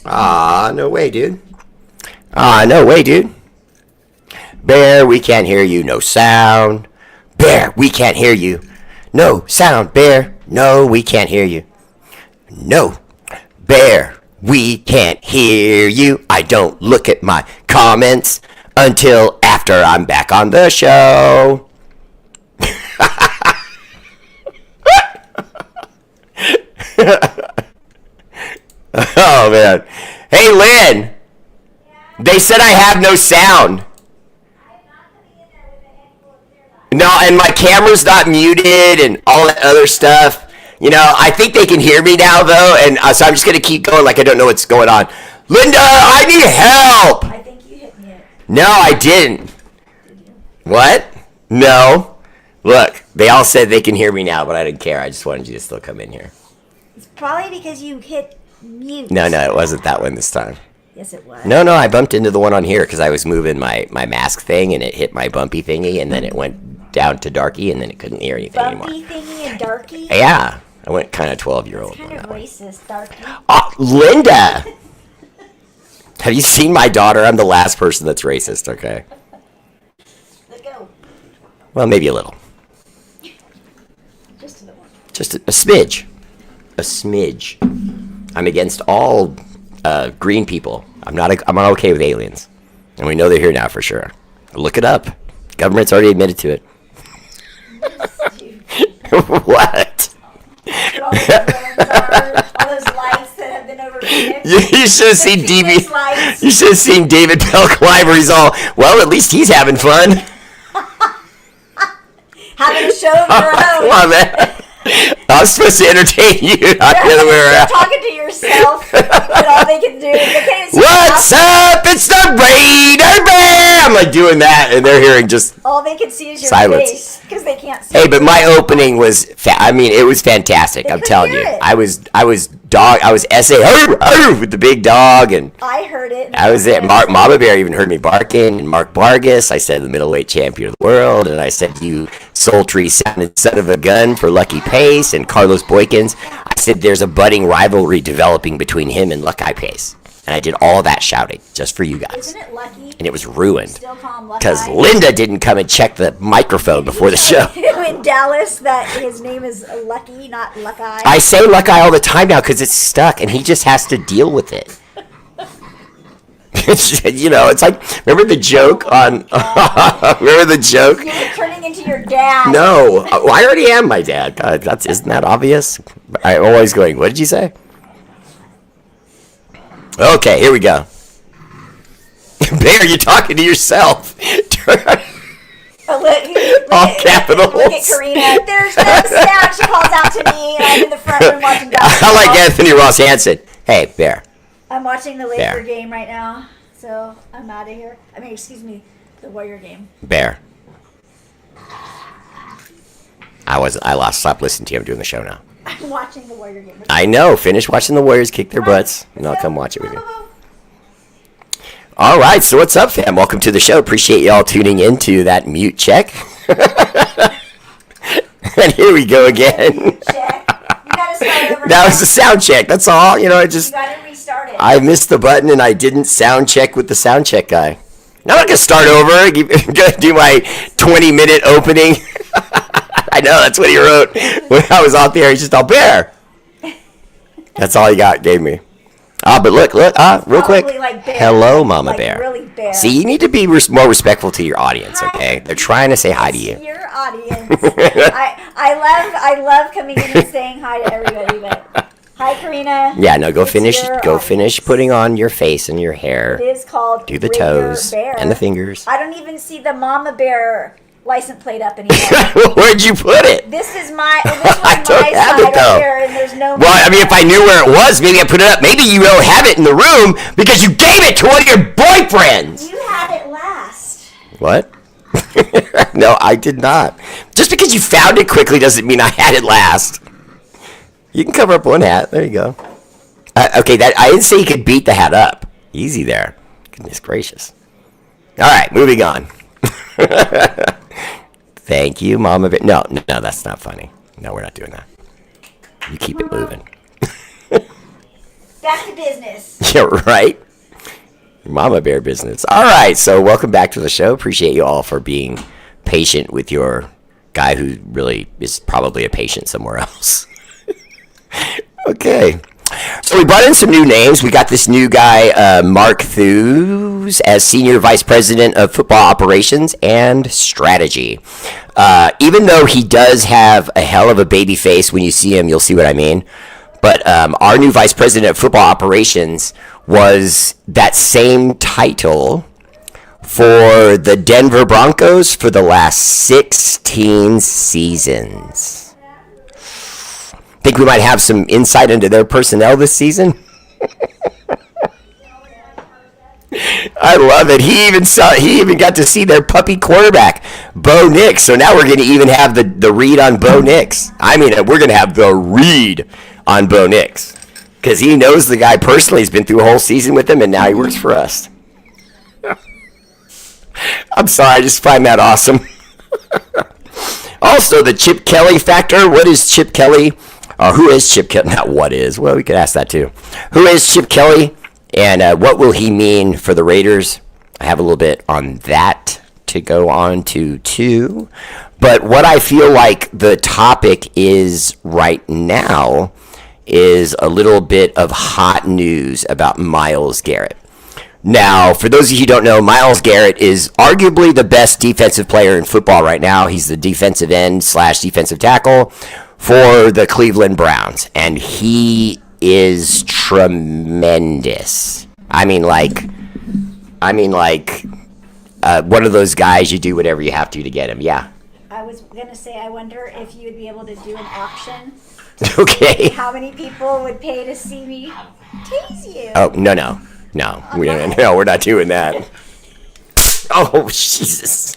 Aw, no way, dude. Aw, no way, dude. Bear, we can't hear you. No sound. Bear, we can't hear you. No sound. Bear, no, we can't hear you. No. Bear, we can't hear you. I don't look at my comments until after I'm back on the show. Oh, man. Hey, Lynn. They said I have no sound. No, and my camera's not muted and all that other stuff. You know, I think they can hear me now, though, and so I'm just going to keep going like I don't know what's going on. Linda, I need help! I think you hit mute. No, I didn't. Did you? What? No. Look, they all said they can hear me now, but I didn't care. I just wanted you to still come in here. It's probably because you hit mute. No, it wasn't that one this time. Yes, it was. No, I bumped into the one on here because I was moving my mask thing, and it hit my bumpy thingy, and then it went down to darky, and then it couldn't hear anything anymore. Bumpy thingy and darky? Yeah. I went kind of 12-year-old. That's kind of racist, darky. Oh, Linda! Have you seen my daughter? I'm the last person that's racist, okay? Let go. Well, maybe a little. Just a little. Just a smidge. A smidge. I'm against all green people. I'm not okay with aliens. And we know they're here now for sure. Look it up. Government's already admitted to it. What? All those lights that have been overrated. You should have seen You should have seen David Belk-Live where he's all, well, at least he's having fun. Having a show of your own. Come on, man. I'm supposed to entertain you, not the other way around. You're talking to yourself, and all they can do is they can't see What's up? It's the R8RBEAR! I'm like doing that, and they're hearing just all they can see is your silence. face because they can't see. Hey, but my opening was, it was fantastic. I'm telling you, hear it. I was SA with the big dog, and I heard it. I was there. Mama Bear even heard me barking, and Mark Vargas. I said the middleweight champion of the world, and I said you sultry sounding son of a gun for Lucky Pace and Carlos Boykins. I said there's a budding rivalry developing between him and Lucky Pace, and I did all that shouting just for you guys. Isn't it lucky? And it was ruined Still call him Lucky. because Linda didn't come and check the microphone before the show. In Dallas, that his name is Lucky, not Lucky. I say Lucky all the time now because it's stuck, and he just has to deal with it. You know, it's like, remember the joke on, remember the joke? You're turning into your dad. No, I already am my dad. God, isn't that obvious? I'm always going, what did you say? Okay, here we go. Bear, you're talking to yourself. All capitals. Look at Karina. There's no sound. She calls out to me, and I'm in the front room watching basketball. I like Anthony Ross Hansen. Hey, Bear. I'm watching the Laker Bear. game right now, so I'm out of here. I mean, excuse me, the Warrior game. Bear. Stop listening to you. I'm doing the show now. I'm watching the Warrior game. I know. Finish watching the Warriors kick their butts, and I'll come watch it with you. All right, so what's up, fam? Welcome to the show. Appreciate y'all tuning into that mute check. And here we go again. Mute check. You gotta start over. That was a sound check. That's all. You know, You gotta restart it. I missed the button and I didn't sound check with the sound check guy. Now I'm gonna start over. I'm gonna do my 20-minute opening. I know that's what he wrote when I was out there. He's just all Bear. That's all he gave me. But look, real quick. Like Bear. Hello, Mama Like Bear. really Bear. See, you need to be more respectful to your audience, okay? They're trying to say hi to you. Your audience. I love coming in and saying hi to everybody. But hi, Karina. Yeah, no, go It's finish your audience. putting on your face and your hair. It is called Do the R8RBEAR toes Bear. and the fingers. I don't even see the Mama Bear license plate up anymore. Where'd you put it? This was my don't side have it, up though. here, and there's no. Well, I mean, if I knew where it was, maybe I put it up. Maybe you don't have it in the room because you gave it to one of your boyfriends. You had it last. What? No, I did not. Just because you found it quickly doesn't mean I had it last. You can cover up one hat. There you go. Okay, I didn't say you could beat the hat up. Easy there. Goodness gracious. All right, moving on. Thank you, Mama Bear. No, that's not funny. No, we're not doing that. You keep it moving. Back to business. Yeah, right? Mama bear business. All right, so welcome back to the show. Appreciate you all for being patient with your guy who really is probably a patient somewhere else. Okay. So we brought in some new names. We got this new guy, Mark Thews, as Senior Vice President of Football Operations and Strategy. Even though he does have a hell of a baby face, when you see him, you'll see what I mean. But our new Vice President of Football Operations was that same title for the Denver Broncos for the last 16 seasons. Think we might have some insight into their personnel this season? I love it. He even got to see their puppy quarterback, Bo Nix. So now we're going to even have the read on Bo Nix. I mean, we're going to have the read on Bo Nix because he knows the guy personally. He's been through a whole season with him, and now he works for us. I'm sorry, I just find that awesome. Also, the Chip Kelly factor. What is Chip Kelly? Who is Chip Kelly? Not what is. Well, we could ask that too. Who is Chip Kelly, and what will he mean for the Raiders? I have a little bit on that to go on to too. But what I feel like the topic is right now is a little bit of hot news about Myles Garrett. Now, for those of you who don't know, Myles Garrett is arguably the best defensive player in football right now. He's the defensive end / defensive tackle for the Cleveland Browns, and he is tremendous. I mean, like one of those guys you do whatever you have to get him. Yeah. I was gonna say, I wonder if you would be able to do an auction. Okay. How many people would pay to see me tease you? Oh no, we're not doing that. Oh Jesus.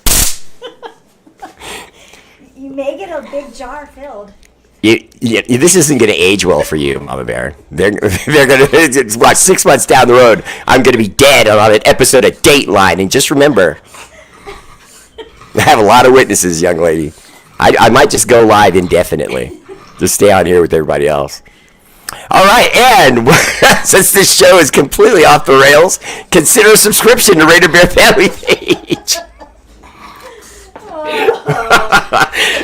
You may get a big jar filled. This isn't going to age well for you, Mama Bear. They're going to watch 6 months down the road. I'm going to be dead on an episode of Dateline, and just remember, I have a lot of witnesses, young lady. I might just go live indefinitely. Just stay on here with everybody else. All right, and since this show is completely off the rails, consider a subscription to R8RBEAR Family Page.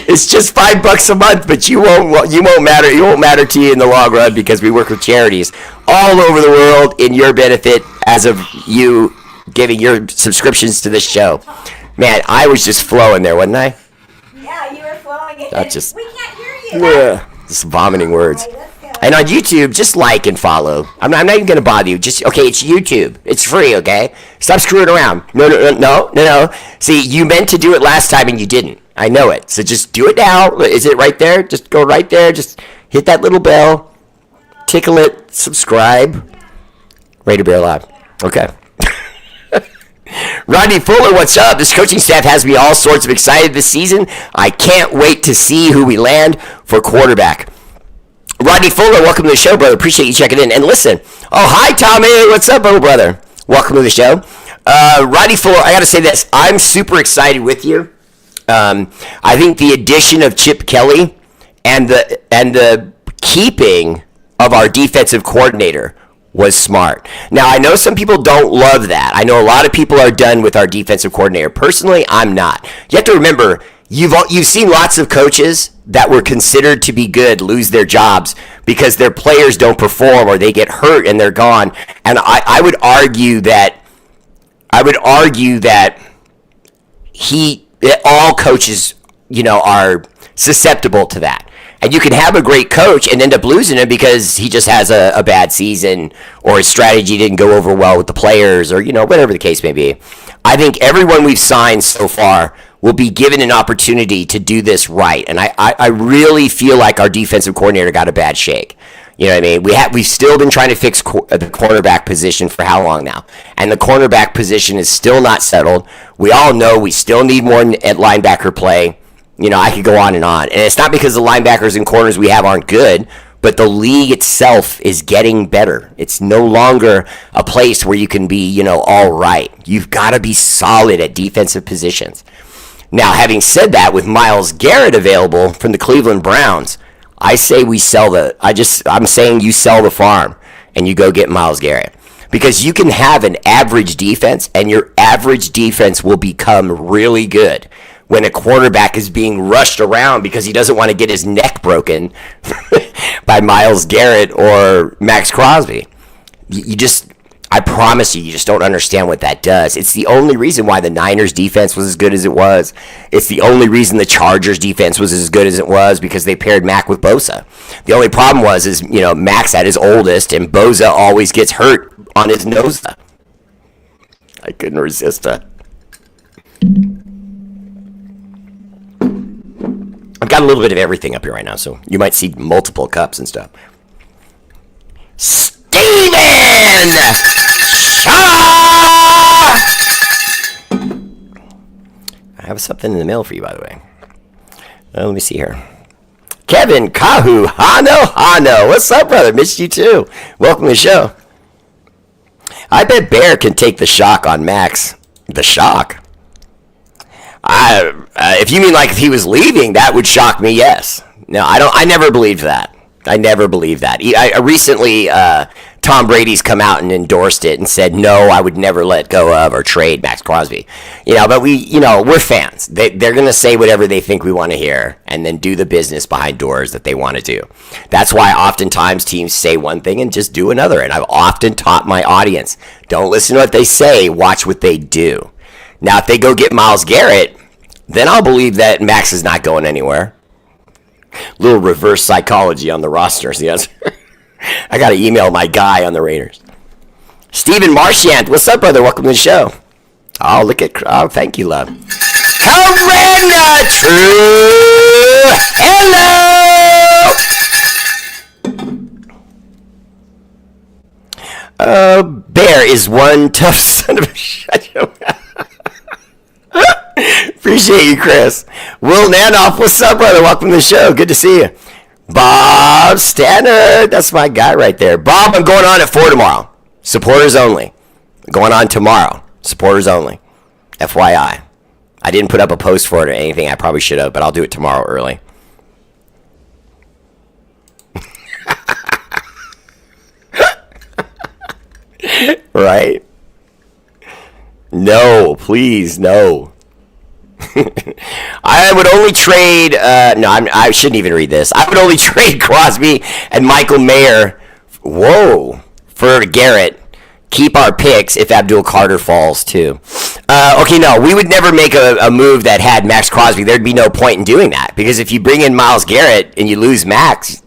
It's just $5 a month, but you won't matter. You won't matter to you in the long run because we work with charities all over the world in your benefit as of you giving your subscriptions to this show. Man, I was just flowing there, wasn't I? Yeah, you were flowing. We can't hear you. Yeah, just vomiting words. Right, let's go. And on YouTube, just like and follow. I'm not even going to bother you. Just, okay, it's YouTube. It's free, okay? Stop screwing around. No. See, you meant to do it last time and you didn't. I know it. So just do it now. Is it right there? Just go right there. Just hit that little bell. Tickle it. Subscribe. R8RBEAR Live. Okay. Rodney Fuller, what's up? This coaching staff has me all sorts of excited this season. I can't wait to see who we land for quarterback. Rodney Fuller, welcome to the show, brother. Appreciate you checking in. And listen, hi, Tommy. What's up, little brother? Welcome to the show. Rodney Fuller, I got to say this. I'm super excited with you. I think the addition of Chip Kelly and the keeping of our defensive coordinator was smart. Now, I know some people don't love that. I know a lot of people are done with our defensive coordinator. Personally, I'm not. You have to remember, you've seen lots of coaches that were considered to be good lose their jobs because their players don't perform or they get hurt and they're gone. And I would argue that all coaches, are susceptible to that. And you can have a great coach and end up losing him because he just has a bad season or his strategy didn't go over well with the players or, whatever the case may be. I think everyone we've signed so far will be given an opportunity to do this right. And I really feel like our defensive coordinator got a bad shake. You know what I mean? We've still been trying to fix the cornerback position for how long now? And the cornerback position is still not settled. We all know we still need more at linebacker play. I could go on. And it's not because the linebackers and corners we have aren't good, but the league itself is getting better. It's no longer a place where you can be, all right. You've got to be solid at defensive positions. Now, having said that, with Myles Garrett available from the Cleveland Browns, I say we sell I'm saying you sell the farm and you go get Myles Garrett. Because you can have an average defense, and your average defense will become really good when a quarterback is being rushed around because he doesn't want to get his neck broken by Myles Garrett or Max Crosby. I promise you just don't understand what that does. It's the only reason why the Niners defense was as good as it was. It's the only reason the Chargers defense was as good as it was, because they paired Mac with Bosa. The only problem is Mac's at his oldest, and Bosa always gets hurt on his nose. I couldn't resist that. I've got a little bit of everything up here right now, so you might see multiple cups and stuff. Steven Shaw! I have something in the mail for you, by the way. Let me see here. Kevin Kahu Hano. What's up, brother? Missed you too. Welcome to the show. I bet Bear can take the shock on Max. The shock? If you mean like if he was leaving, that would shock me, yes. No, I never believed that. I never believed that. Recently, Tom Brady's come out and endorsed it and said, no, I would never let go of or trade Max Crosby. But we're fans. They're going to say whatever they think we want to hear and then do the business behind doors that they want to do. That's why oftentimes teams say one thing and just do another. And I've often taught my audience, don't listen to what they say, watch what they do. Now, if they go get Myles Garrett, then I'll believe that Max is not going anywhere. Little reverse psychology on the rosters, yes. I got to email my guy on the Raiders. Stephen Marchant, what's up, brother? Welcome to the show. Oh, thank you, love. Karina True, hello. Bear is one tough son of a shut. Appreciate you, Chris. Will Nanoff, what's up, brother? Welcome to the show. Good to see you. Bob Stannard, that's my guy right there. Bob, I'm going on at 4 tomorrow. Supporters only. Going on tomorrow. Supporters only. FYI. I didn't put up a post for it or anything. I probably should have, but I'll do it tomorrow early. Right? No, please, no. I would only trade. I shouldn't even read this. I would only trade Crosby and Michael Mayer. For Garrett. Keep our picks if Abdul Carter falls too. No, we would never make a move that had Max Crosby. There'd be no point in doing that, because if you bring in Myles Garrett and you lose Max,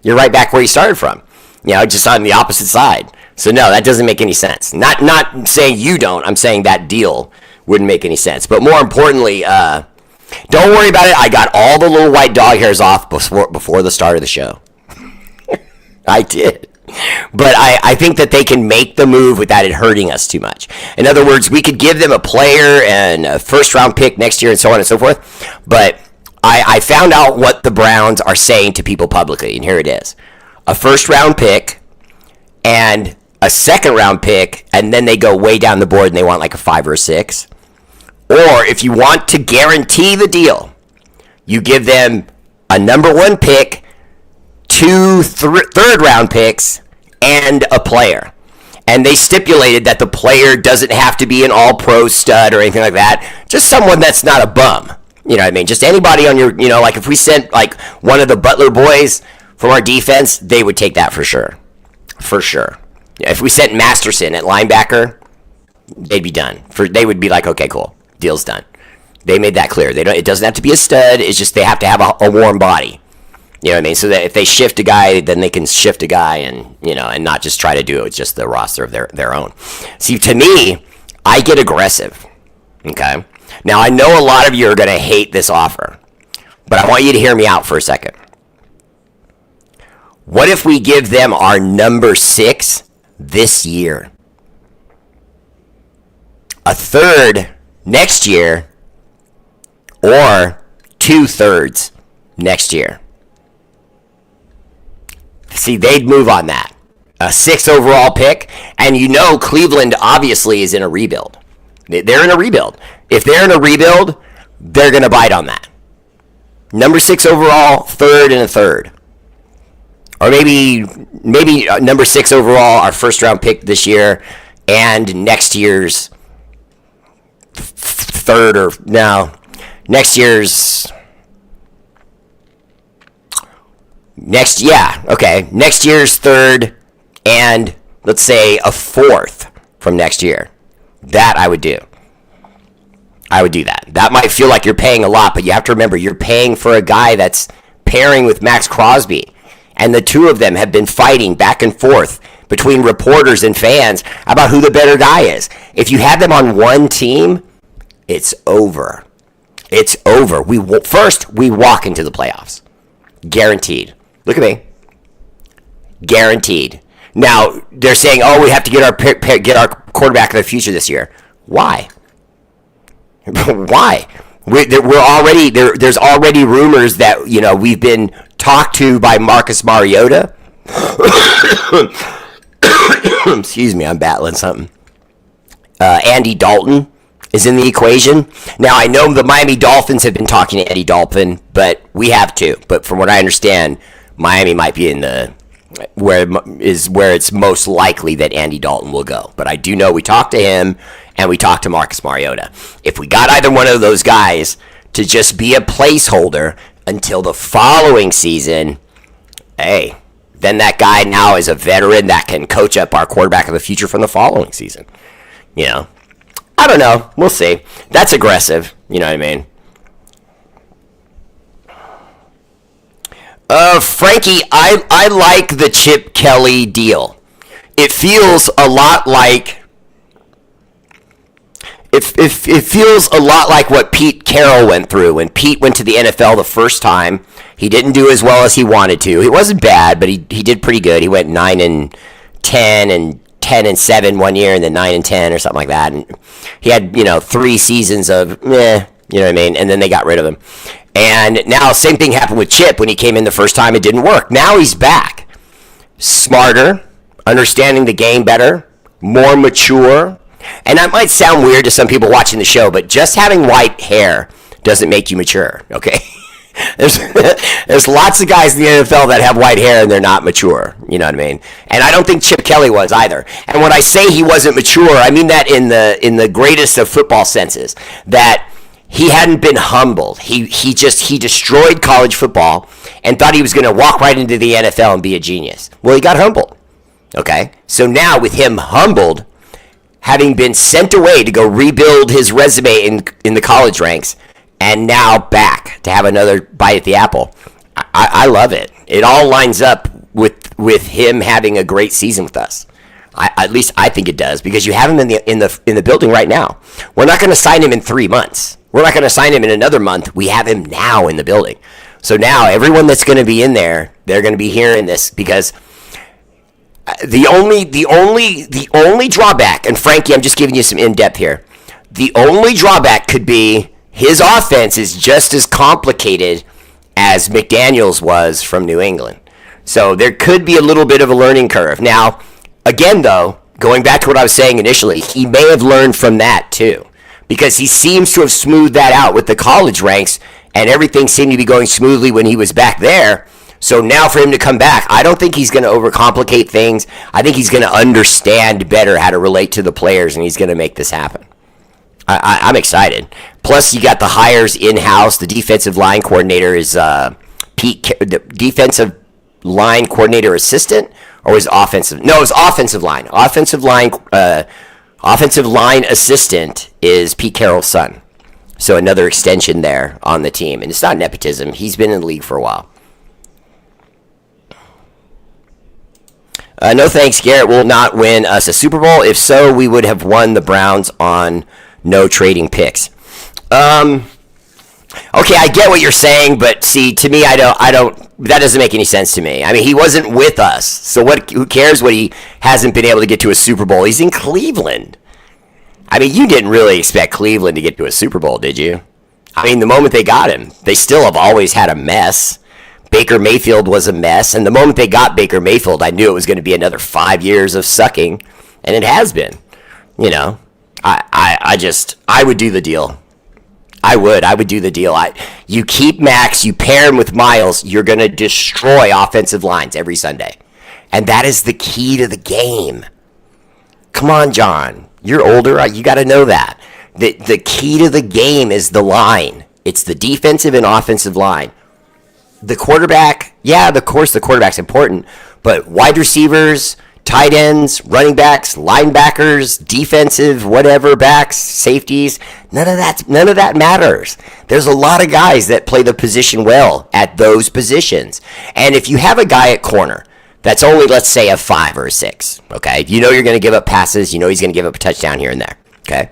you're right back where you started from. Just on the opposite side. So no, that doesn't make any sense. Not saying you don't. I'm saying that deal wouldn't make any sense. But more importantly, don't worry about it. I got all the little white dog hairs off before the start of the show. I did. But I think that they can make the move without it hurting us too much. In other words, we could give them a player and a first-round pick next year and so on and so forth. But I found out what the Browns are saying to people publicly, and here it is. A first-round pick and a second-round pick, and then they go way down the board and they want like a 5 or a 6. Or if you want to guarantee the deal, you give them a number 1 pick, 2 third-round picks, and a player. And they stipulated that the player doesn't have to be an all-pro stud or anything like that. Just someone that's not a bum. You know what I mean? Just anybody on your, like if we sent like one of the Butler boys from our defense, they would take that for sure. For sure. If we sent Masterson at linebacker, they'd be done. They would be like, okay, cool. Deal's done. They made that clear. It doesn't have to be a stud. It's just they have to have a warm body. You know what I mean? So that if they shift a guy, then they can shift a guy and not just try to do it with just the roster of their own. See, to me, I get aggressive. Okay? Now, I know a lot of you are going to hate this offer, but I want you to hear me out for a second. What if we give them our number 6 this year? A third next year, or 2/3 next year? See, they'd move on that. A 6th overall pick, and Cleveland obviously is in a rebuild. They're in a rebuild. If they're in a rebuild, they're going to bite on that. Number 6 overall, 3rd and a 3rd. or maybe number 6 overall, our first round pick this year, and next year's third or no, next year's next year's third, and let's say a fourth from next year. That I would do. I would do that. That might feel like you're paying a lot, but you have to remember you're paying for a guy that's pairing with Max Crosby. And the two of them have been fighting back and forth between reporters and fans about who the better guy is. If you have them on one team, it's over. It's over. First, we walk into the playoffs. Guaranteed. Look at me. Guaranteed. Now, they're saying, we have to get our quarterback of the future this year. Why? Why? There's already rumors that, we've been talked to by Marcus Mariota. Excuse me, I'm battling something. Andy Dalton is in the equation. Now, I know the Miami Dolphins have been talking to Andy Dalton, but we have too. But from what I understand, Miami might be in where it's most likely that Andy Dalton will go. But I do know we talked to him and we talked to Marcus Mariota. If we got either one of those guys to just be a placeholder until the following season, hey, then that guy now is a veteran that can coach up our quarterback of the future from the following season. I don't know. We'll see. That's aggressive. You know what I mean? Frankie, I like the Chip Kelly deal. It feels a lot like it feels a lot like what Pete Carroll went through when Pete went to the NFL the first time. He didn't do as well as he wanted to. It wasn't bad, but he did pretty good. He went 9-10 and 10-7 one year, and then 9-10 or something like that. And he had 3 seasons of meh, you know what I mean? And then they got rid of him. And now same thing happened with Chip when he came in the first time. It didn't work. Now he's back, smarter, understanding the game better, more mature. And that might sound weird to some people watching the show, but just having white hair doesn't make you mature, okay? There's lots of guys in the NFL that have white hair and they're not mature, you know what I mean? And I don't think Chip Kelly was either. And when I say he wasn't mature, I mean that in the greatest of football senses, that he hadn't been humbled. He destroyed college football and thought he was going to walk right into the NFL and be a genius. Well, he got humbled, okay? So now with him humbled, having been sent away to go rebuild his resume in the college ranks, and now back to have another bite at the apple. I love it. It all lines up with him having a great season with us. At least I think it does, because you have him in the building right now. We're not going to sign him in 3 months. We're not going to sign him in another month. We have him now in the building. So now everyone that's going to be in there, they're going to be hearing this, because the only drawback, and Frankie, I'm just giving you some in-depth here. The only drawback could be his offense is just as complicated as McDaniels was from New England. So there could be a little bit of a learning curve. Now, again, though, going back to what I was saying initially, he may have learned from that too, because he seems to have smoothed that out with the college ranks, and everything seemed to be going smoothly when he was back there. So now for him to come back, I don't think he's going to overcomplicate things. I think he's going to understand better how to relate to the players, and he's going to make this happen. I'm excited. Plus, you got the hires in-house. The defensive line coordinator is the defensive line coordinator assistant, or was offensive? No, it was offensive line. Offensive line assistant is Pete Carroll's son. So another extension there on the team. And it's not nepotism. He's been in the league for a while. No thanks, Garrett will not win us a Super Bowl. If so, we would have won the Browns on no trading picks. Okay, I get what you're saying, but see, to me, I don't. That doesn't make any sense to me. I mean, he wasn't with us, so what? Who cares what he hasn't been able to get to a Super Bowl? He's in Cleveland. I mean, you didn't really expect Cleveland to get to a Super Bowl, did you? I mean, the moment they got him, they still have always had a mess. Baker Mayfield was a mess, and the moment they got Baker Mayfield, I knew it was going to be another 5 years of sucking, and it has been. You know, I would do the deal. I would do the deal. You keep Max, you pair him with Miles, you're going to destroy offensive lines every Sunday. And that is the key to the game. Come on, John. You're older. You got to know that. The key to the game is the line. It's the defensive and offensive line. The quarterback, yeah, of course the quarterback's important, but wide receivers, tight ends, running backs, linebackers, defensive, whatever backs, safeties, none of that matters. There's a lot of guys that play the position well at those positions. And if you have a guy at corner that's only, let's say, a 5 or a 6, okay? You know you're going to give up passes. You know he's going to give up a touchdown here and there, okay?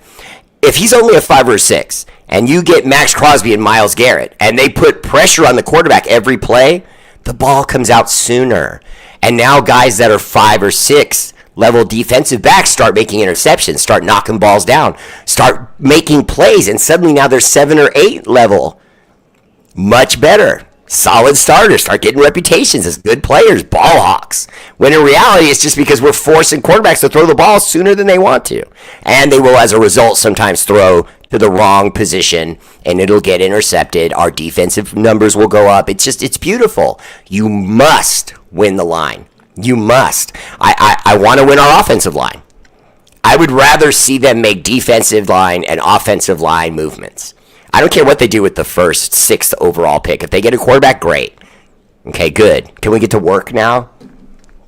If he's only a 5 or a 6, and you get Max Crosby and Myles Garrett, and they put pressure on the quarterback every play, the ball comes out sooner. And now guys that are 5 or 6 level defensive backs start making interceptions, start knocking balls down, start making plays, and suddenly now they're 7 or 8 level. Much better. Solid starters, start getting reputations as good players, ball hawks. When in reality, it's just because we're forcing quarterbacks to throw the ball sooner than they want to. And they will, as a result, sometimes throw to the wrong position, and it'll get intercepted. Our defensive numbers will go up. It's beautiful. You must win the line. You must. I want to win our offensive line. I would rather see them make defensive line and offensive line movements. I don't care what they do with the first 6th overall pick. If they get a quarterback, great. Okay, good. Can we get to work now?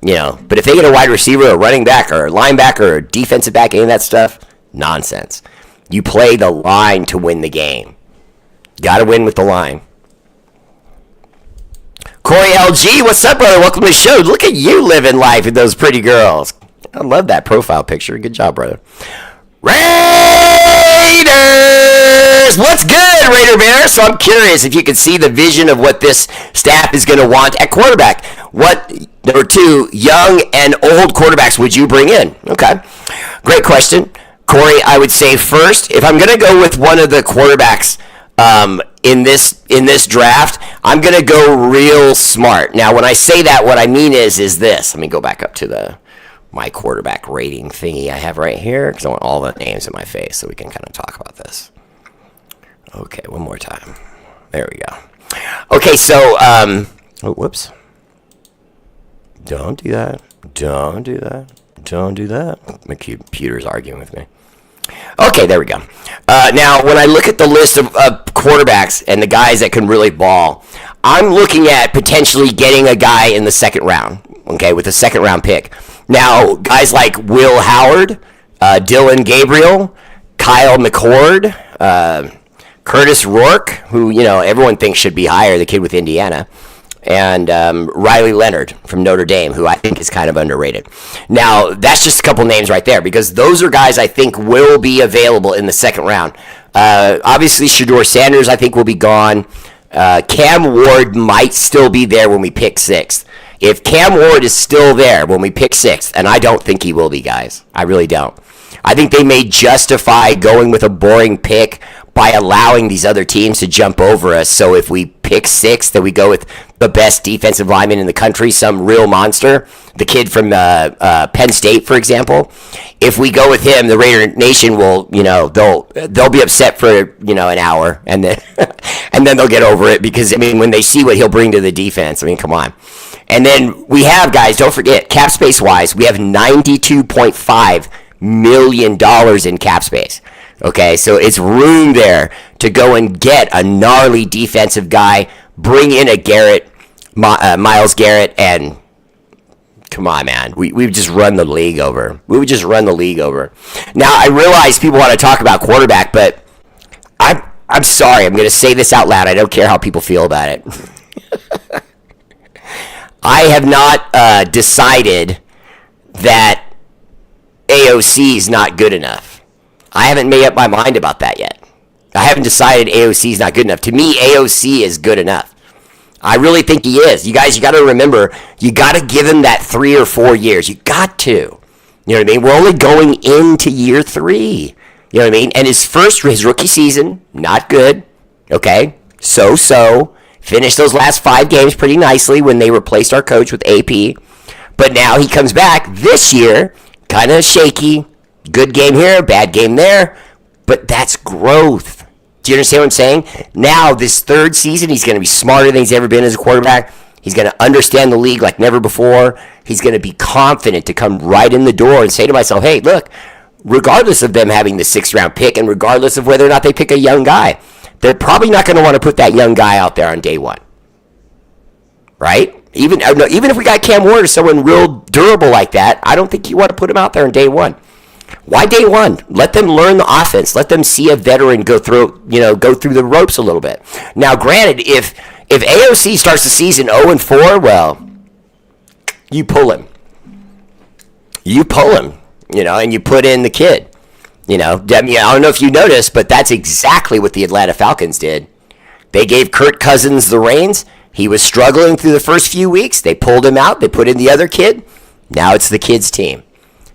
But if they get a wide receiver, a running back, or a linebacker, or a defensive back, any of that stuff, nonsense. You play the line to win the game. Got to win with the line. Corey LG, what's up, brother? Welcome to the show. Look at you living life with those pretty girls. I love that profile picture. Good job, brother. Raiders! What's good, Raider Bear? So I'm curious if you can see the vision of what this staff is going to want at quarterback. What, number 2, young and old quarterbacks would you bring in? Okay. Great question. Corey, I would say first, if I'm going to go with one of the quarterbacks in this draft, I'm going to go real smart. Now, when I say that, what I mean is this. Let me go back up to my quarterback rating thingy I have right here, because I want all the names in my face so we can kind of talk about this. Okay, one more time. There we go. Okay, so, whoops. Don't do that. Don't do that. Don't do that. My computer's arguing with me. Okay, there we go. Now, when I look at the list of quarterbacks and the guys that can really ball, I'm looking at potentially getting a guy in the 2nd round, okay, with a 2nd round pick. Now, guys like Will Howard, Dylan Gabriel, Kyle McCord, Curtis Rourke, who, everyone thinks should be higher, the kid with Indiana, and Riley Leonard from Notre Dame, who I think is kind of underrated. Now, that's just a couple names right there, because those are guys I think will be available in the 2nd round. Obviously, Shedeur Sanders, I think, will be gone. Cam Ward might still be there when we pick 6th. If Cam Ward is still there when we pick 6th, and I don't think he will be, guys. I really don't. I think they may justify going with a boring pick by allowing these other teams to jump over us. So if we pick 6th, then we go with the best defensive lineman in the country, some real monster, the kid from Penn State, for example. If we go with him, the Raider Nation will, they'll be upset for, an hour, and then and then they'll get over it, because, when they see what he'll bring to the defense, come on. And then we have, guys, don't forget, cap space-wise, we have $92.5 million in cap space. Okay, so it's room there to go and get a gnarly defensive guy, bring in a Myles Garrett, and come on, man, we would just run the league over. We would just run the league over. Now, I realize people want to talk about quarterback, but I'm sorry, I'm going to say this out loud. I don't care how people feel about it. I have not decided that AOC is not good enough. I haven't made up my mind about that yet. I haven't decided AOC is not good enough. To me, AOC is good enough. I really think he is. You guys, you got to remember, you got to give him that 3 or 4 years. You got to. You know what I mean? We're only going into year 3. You know what I mean? And his rookie season, not good. Okay? So. Finished those last 5 games pretty nicely when they replaced our coach with AP. But now he comes back this year, kind of shaky. Good game here, bad game there. But that's growth. Do you understand what I'm saying? Now, this third season, he's going to be smarter than he's ever been as a quarterback. He's going to understand the league like never before. He's going to be confident to come right in the door and say to myself, hey, look, regardless of them having the 6th-round pick and regardless of whether or not they pick a young guy, they're probably not going to want to put that young guy out there on day one. Right? Even if we got Cam Ward or someone real durable like that, I don't think you want to put him out there on day one. Why day one? Let them learn the offense. Let them see a veteran go through the ropes a little bit. Now, granted, if AOC starts the season 0-4, well, you pull him. And you put in the kid. I don't know if you noticed, but that's exactly what the Atlanta Falcons did. They gave Kirk Cousins the reins. He was struggling through the first few weeks. They pulled him out. They put in the other kid. Now it's the kid's team.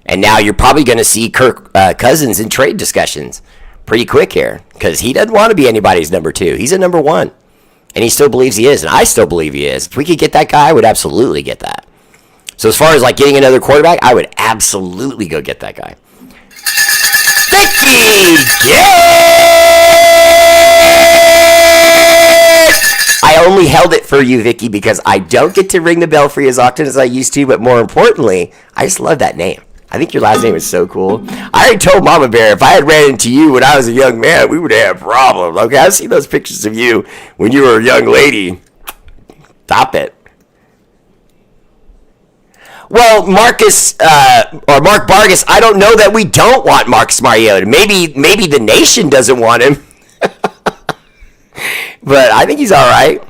And now you're probably going to see Kirk Cousins in trade discussions pretty quick here because he doesn't want to be anybody's number 2. He's a number 1. And he still believes he is. And I still believe he is. If we could get that guy, I would absolutely get that. So as far as like getting another quarterback, I would absolutely go get that guy. Vicky! I only held it for you, Vicky, because I don't get to ring the bell for you as often as I used to. But more importantly, I just love that name. I think your last name is so cool. I already told Mama Bear if I had ran into you when I was a young man, we would have problems. Okay, I've seen those pictures of you when you were a young lady. Stop it. Well, Mark Vargas, I don't know that we don't want Marcus Mariota. Maybe the nation doesn't want him. But I think he's all right.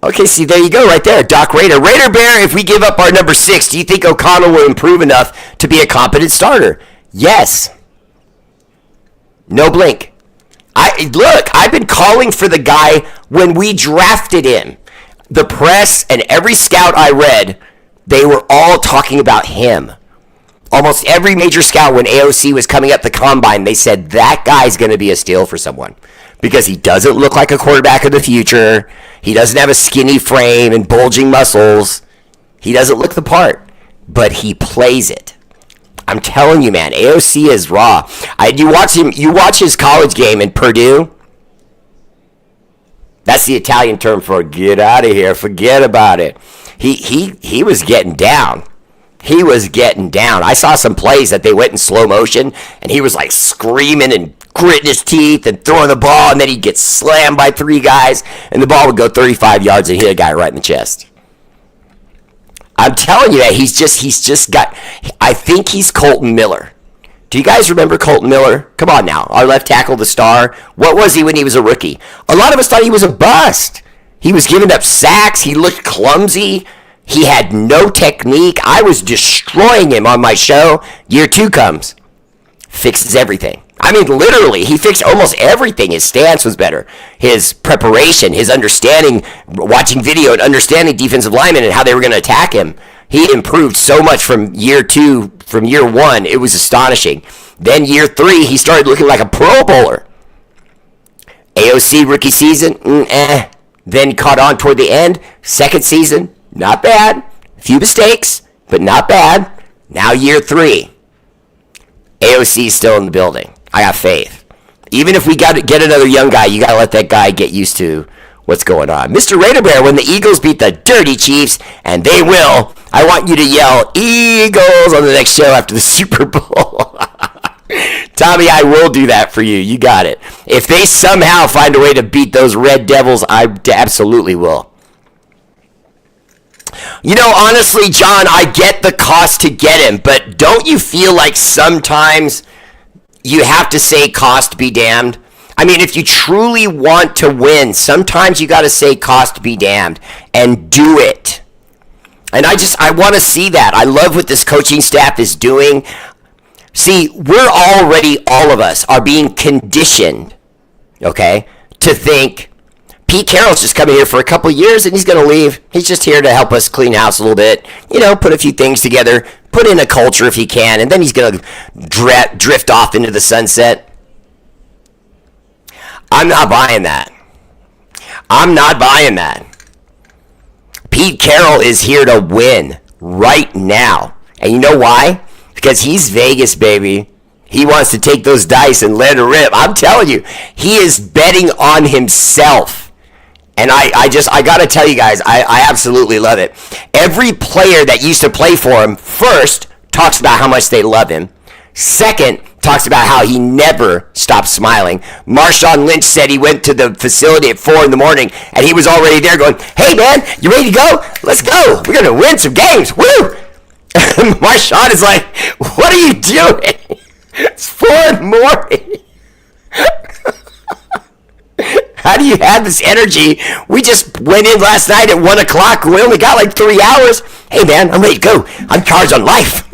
Okay, see, there you go right there. Doc Raider. Raider Bear, if we give up our number 6, do you think O'Connell will improve enough to be a competent starter? Yes. No blink. I've been calling for the guy when we drafted him. The press and every scout I read, they were all talking about him. Almost every major scout when AOC was coming up the combine, they said that guy's going to be a steal for someone. Because he doesn't look like a quarterback of the future. He doesn't have a skinny frame and bulging muscles. He doesn't look the part. But he plays it. I'm telling you, man, AOC is raw. You watch his college game in Purdue. That's the Italian term for get out of here, forget about it. He was getting down. He was getting down. I saw some plays that they went in slow motion, and he was like screaming and gritting his teeth and throwing the ball, and then he'd get slammed by 3 guys, and the ball would go 35 yards and hit a guy right in the chest. I'm telling you that he's just got. I think he's Colton Miller. Do you guys remember Colton Miller? Come on now, our left tackle, the star. What was he when he was a rookie? A lot of us thought he was a bust. He was giving up sacks. He looked clumsy. He had no technique. I was destroying him on my show. Year 2 comes. Fixes everything. I mean, literally, he fixed almost everything. His stance was better. His preparation, his understanding, watching video and understanding defensive linemen and how they were going to attack him. He improved so much from year 2, from year 1. It was astonishing. Then year 3, he started looking like a Pro Bowler. AOC rookie season, Then caught on toward the end. Second season, not bad. A few mistakes, but not bad. Now year 3. AOC is still in the building. I got faith. Even if we got to get another young guy, you got to let that guy get used to what's going on. Mr. Raider Bear, when the Eagles beat the dirty Chiefs, and they will, I want you to yell, Eagles, on the next show after the Super Bowl. Tommy, I will do that for you. You got it. If they somehow find a way to beat those Red Devils, I absolutely will. You know, honestly, John, I get the cost to get him, but don't you feel like sometimes you have to say cost be damned? I mean, if you truly want to win, sometimes you got to say cost be damned and do it. And I want to see that. I love what this coaching staff is doing. See, we're already, all of us, are being conditioned, okay, to think Pete Carroll's just coming here for a couple years and he's going to leave. He's just here to help us clean house a little bit, put a few things together, put in a culture if he can, and then he's going to drift off into the sunset. I'm not buying that. I'm not buying that. Pete Carroll is here to win right now. And you know why? Because he's Vegas, baby. He wants to take those dice and let it rip. I'm telling you, he is betting on himself. And I got to tell you guys, I absolutely love it. Every player that used to play for him, first, talks about how much they love him. Second, talks about how he never stops smiling. Marshawn Lynch said he went to the facility at 4 in the morning, and he was already there going, hey, man, you ready to go? Let's go. We're going to win some games. Woo! Marshawn is like, what are you doing? It's 4 in the morning. How do you have this energy? We just went in last night at 1 o'clock. We only got like 3 hours. Hey, man, I'm ready to go. I'm charged on life.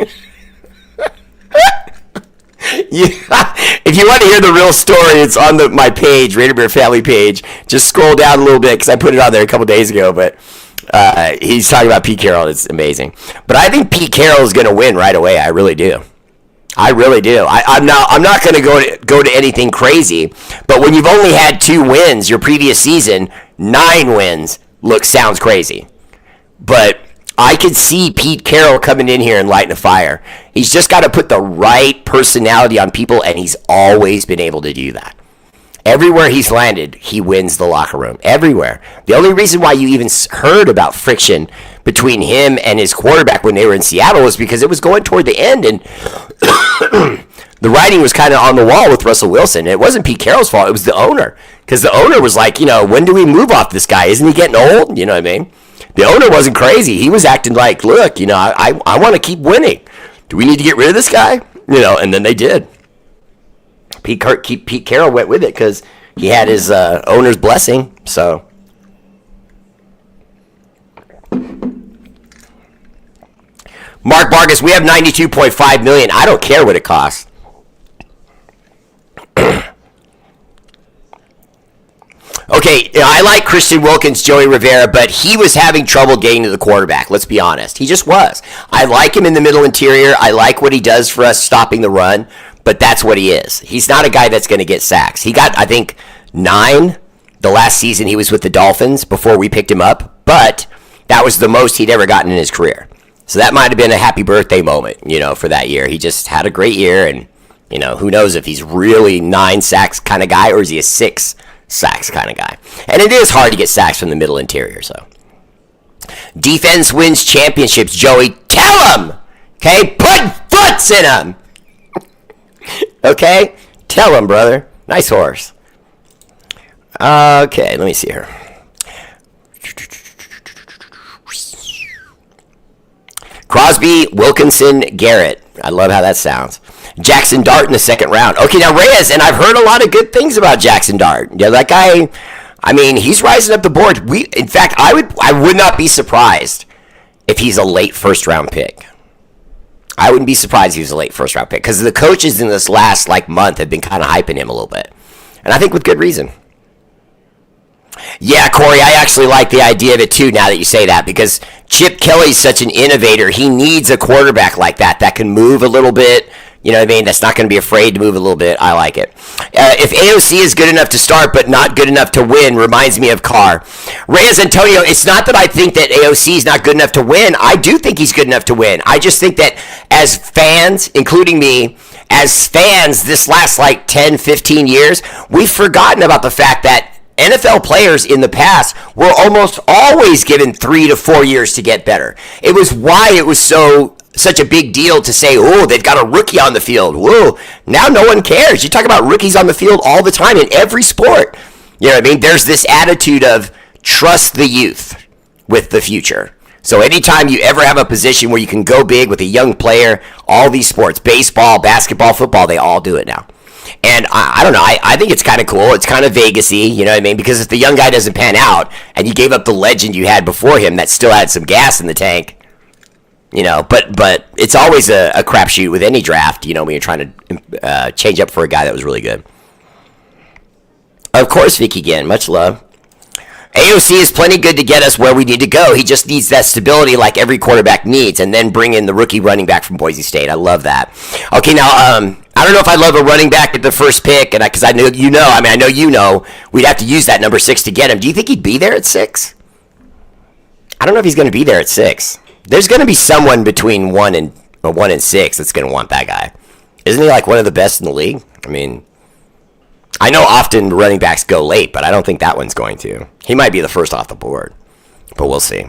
Yeah. If you want to hear the real story, it's on my page, R8RBEAR family page. Just scroll down a little bit because I put it on there a couple days ago. But he's talking about Pete Carroll. It's amazing. But I think Pete Carroll is going to win right away. I really do. I really do. I'm not going to go to anything crazy. But when you've only had 2 wins your previous season, 9 wins sounds crazy. But I could see Pete Carroll coming in here and lighting a fire. He's just got to put the right personality on people, and he's always been able to do that. Everywhere he's landed, he wins the locker room. Everywhere. The only reason why you even heard about friction between him and his quarterback when they were in Seattle was because it was going toward the end, and the writing was kind of on the wall with Russell Wilson. It wasn't Pete Carroll's fault. It was the owner. Because the owner was like, when do we move off this guy? Isn't he getting old? You know what I mean? The owner wasn't crazy. He was acting like, look, I want to keep winning. Do we need to get rid of this guy? And then they did. Pete Carroll went with it because he had his owner's blessing. So, Mark Vargas, we have $92.5 million. I don't care what it costs. Okay, I like Christian Wilkins, Joey Rivera, but he was having trouble getting to the quarterback. Let's be honest. He just was. I like him in the middle interior. I like what he does for us stopping the run, but that's what he is. He's not a guy that's going to get sacks. He got, I think, 9 the last season he was with the Dolphins before we picked him up, but that was the most he'd ever gotten in his career. So that might have been a happy birthday moment, for that year. He just had a great year, and, who knows if he's really 9 sacks kind of guy or is he a 6 sacks kind of guy. And it is hard to get sacks from the middle interior, so. Defense wins championships, Joey. Tell him! Okay? Put foots in him! Okay? Tell him, brother. Nice horse. Okay, let me see here. Crosby, Wilkinson, Garrett. I love how that sounds. Jackson Dart in the 2nd round. Okay, now Reyes, and I've heard a lot of good things about Jackson Dart. Yeah, that guy, he's rising up the board. In fact, I would not be surprised if he's a late 1st round pick. I wouldn't be surprised if he was a late 1st round pick because the coaches in this last month have been kind of hyping him a little bit, and I think with good reason. Yeah, Corey, I actually like the idea of it too now that you say that because Chip Kelly's such an innovator. He needs a quarterback like that can move a little bit. You know what I mean? That's not going to be afraid to move a little bit. I like it. If AOC is good enough to start but not good enough to win, reminds me of Carr. Reyes Antonio, it's not that I think that AOC is not good enough to win. I do think he's good enough to win. I just think that as fans, including me, as fans this last 10, 15 years, we've forgotten about the fact that NFL players in the past were almost always given 3 to 4 years to get better. It was why it was such a big deal to say, oh, they've got a rookie on the field. Whoa, now no one cares. You talk about rookies on the field all the time in every sport. You know what I mean? There's this attitude of trust the youth with the future. So anytime you ever have a position where you can go big with a young player, all these sports, baseball, basketball, football, they all do it now. And I don't know, I think it's kind of cool. It's kind of Vegas-y, you know what I mean? Because if the young guy doesn't pan out and you gave up the legend you had before him that still had some gas in the tank, but it's always a crapshoot with any draft, when you're trying to change up for a guy that was really good. Of course, Vicky again, much love. AOC is plenty good to get us where we need to go. He just needs that stability like every quarterback needs, and then bring in the rookie running back from Boise State. I love that. Okay, now, I don't know if I love a running back at the first pick, and because I know we'd have to use that number 6 to get him. Do you think he'd be there at 6? I don't know if he's going to be there at 6. There's going to be someone between 1 and 6 that's going to want that guy. Isn't he like one of the best in the league? I mean, I know often running backs go late, but I don't think that one's going to. He might be the first off the board, but we'll see.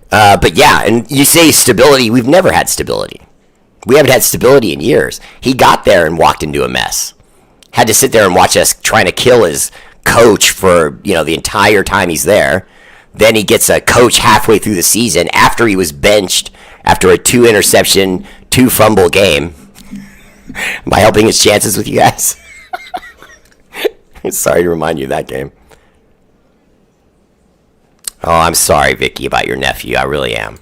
But yeah, and you say stability. We've never had stability. We haven't had stability in years. He got there and walked into a mess. Had to sit there and watch us trying to kill his coach for, the entire time he's there. Then he gets a coach halfway through the season after he was benched after a 2-interception, 2-fumble game. Am I helping his chances with you guys? Sorry to remind you of that game. Oh, I'm sorry, Vicky, about your nephew. I really am.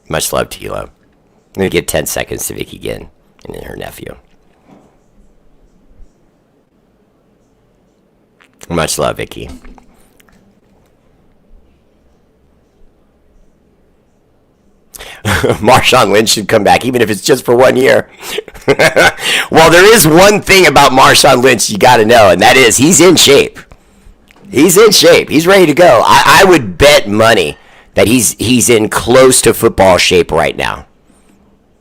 Much love to you, love. I'm going to give 10 seconds to Vicky again and then her nephew. Much love, Vicky. Marshawn Lynch should come back, even if it's just for 1 year. Well, there is one thing about Marshawn Lynch you got to know, and that is he's in shape. He's in shape. He's ready to go. I would bet money that he's in close to football shape right now.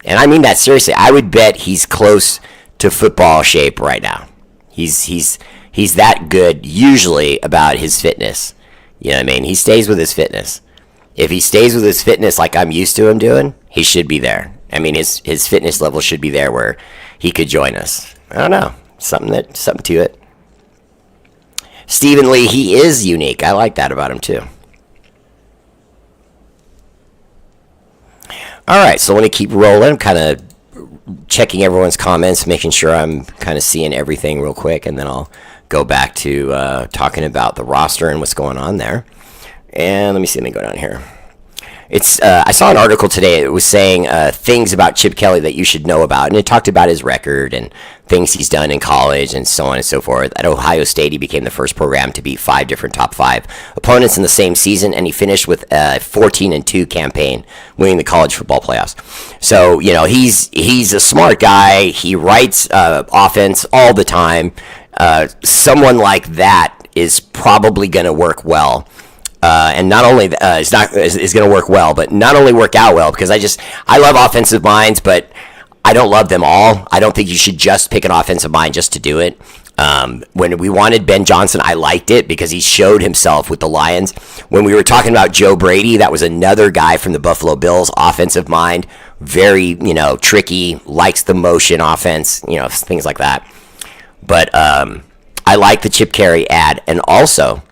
And I mean that seriously. I would bet he's close to football shape right now. He's that good usually about his fitness. You know what I mean? He stays with his fitness. If he stays with his fitness like I'm used to him doing, he should be there. I mean, his fitness level should be there where he could join us. I don't know. Something to it. Stephen Lee, he is unique. I like that about him too. All right, so let me keep rolling. Kind of checking everyone's comments, making sure I'm kind of seeing everything real quick, and then I'll go back to talking about the roster and what's going on there. And let me go down here. I saw an article today. It was saying things about Chip Kelly that you should know about, and it talked about his record and things he's done in college and so on and so forth. At Ohio State, he became the first program to beat 5 different top 5 opponents in the same season, and he finished with a 14-2 campaign, winning the college football playoffs. So he's a smart guy. He writes offense all the time. Someone like that is probably going to work well. And not only is going to work well, but not only work out well, because I love offensive minds, but I don't love them all. I don't think you should just pick an offensive mind just to do it. When we wanted Ben Johnson, I liked it because he showed himself with the Lions. When we were talking about Joe Brady, that was another guy from the Buffalo Bills, offensive mind, very, tricky, likes the motion offense, things like that. But I like the Chip Kelly ad, and also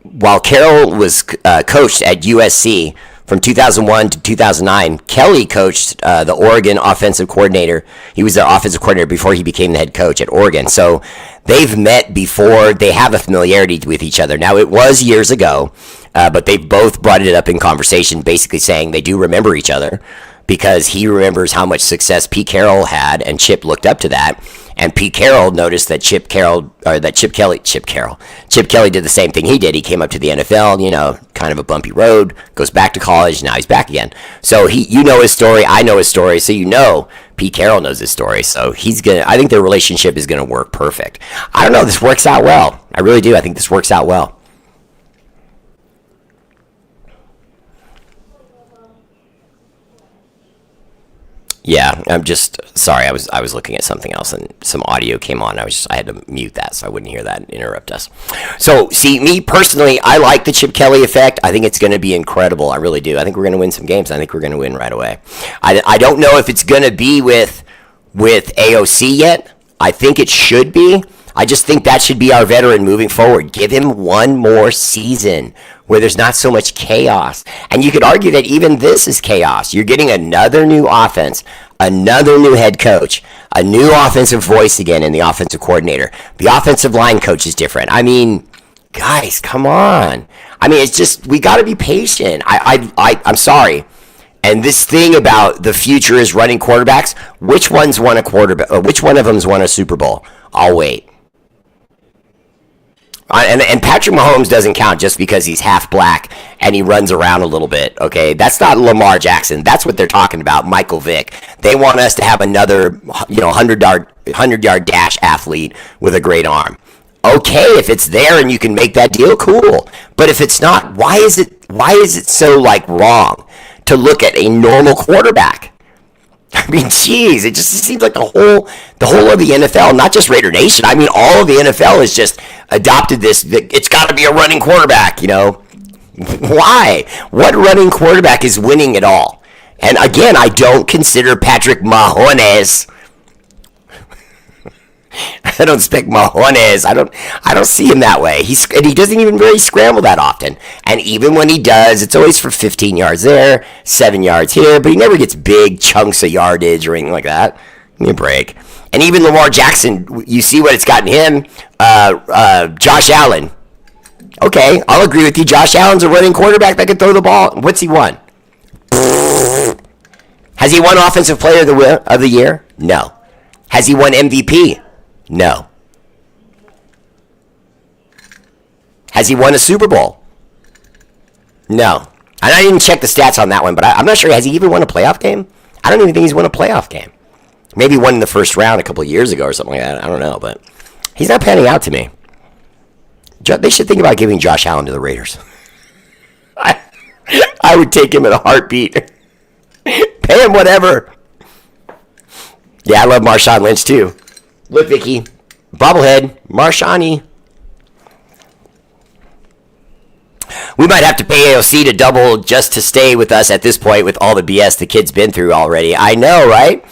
while Carroll was coached at USC from 2001 to 2009, Kelly coached the Oregon offensive coordinator. He was their offensive coordinator before he became the head coach at Oregon. So they've met before. They have a familiarity with each other. Now, it was years ago, but they both brought it up in conversation, basically saying they do remember each other because he remembers how much success Pete Carroll had, and Chip looked up to that. And Pete Carroll noticed that Chip Kelly did the same thing he did. He came up to the NFL, kind of a bumpy road, goes back to college, now he's back again. So his story, I know his story, so Pete Carroll knows his story. So I think their relationship is gonna work perfect. I don't know, this works out well. I really do. I think this works out well. Yeah, I'm just sorry. I was looking at something else and some audio came on. I had to mute that so I wouldn't hear that and interrupt us. So, see, me personally, I like the Chip Kelly effect. I think it's going to be incredible. I really do. I think we're going to win some games. I think we're going to win right away. I don't know if it's going to be with AOC yet. I think it should be. I just think that should be our veteran moving forward. Give him one more season where there's not so much chaos. And you could argue that even this is chaos. You're getting another new offense, another new head coach, a new offensive voice again in the offensive coordinator. The offensive line coach is different. I mean, guys, come on. I mean, it's just, we got to be patient. I'm sorry. And this thing about the future is running quarterbacks, which one's won a quarterback? Which one of them's won a Super Bowl? I'll wait. And Patrick Mahomes doesn't count just because he's half black and he runs around a little bit, okay? That's not Lamar Jackson. That's what they're talking about, Michael Vick. They want us to have another, 100-yard dash athlete with a great arm. Okay, if it's there and you can make that deal, cool. But if it's not, why is it so like wrong to look at a normal quarterback? I mean, geez, it just seems like the whole of the NFL, not just Raider Nation. I mean, all of the NFL has just adopted this. It's got to be a running quarterback, you know. Why? What running quarterback is winning at all? And again, I don't consider Patrick Mahomes. I don't expect Mahomes. I don't see him that way. He doesn't even really scramble that often. And even when he does, it's always for 15 yards there, 7 yards here. But he never gets big chunks of yardage or anything like that. Give me a break. And even Lamar Jackson, you see what it's gotten him. Josh Allen. Okay, I'll agree with you. Josh Allen's a running quarterback that can throw the ball. What's he won? Has he won Offensive Player of the Year? No. Has he won MVP? No. Has he won a Super Bowl? No. And I didn't check the stats on that one, but I'm not sure. Has he even won a playoff game? I don't even think he's won a playoff game. Maybe won in the first round a couple of years ago or something like that. I don't know, but he's not panning out to me. They should think about giving Josh Allen to the Raiders. I would take him in a heartbeat. Pay him whatever. Yeah, I love Marshawn Lynch too. Look, Vicky. Bobblehead. Marshani. We might have to pay AOC to double just to stay with us at this point with all the BS the kid's been through already. I know, right?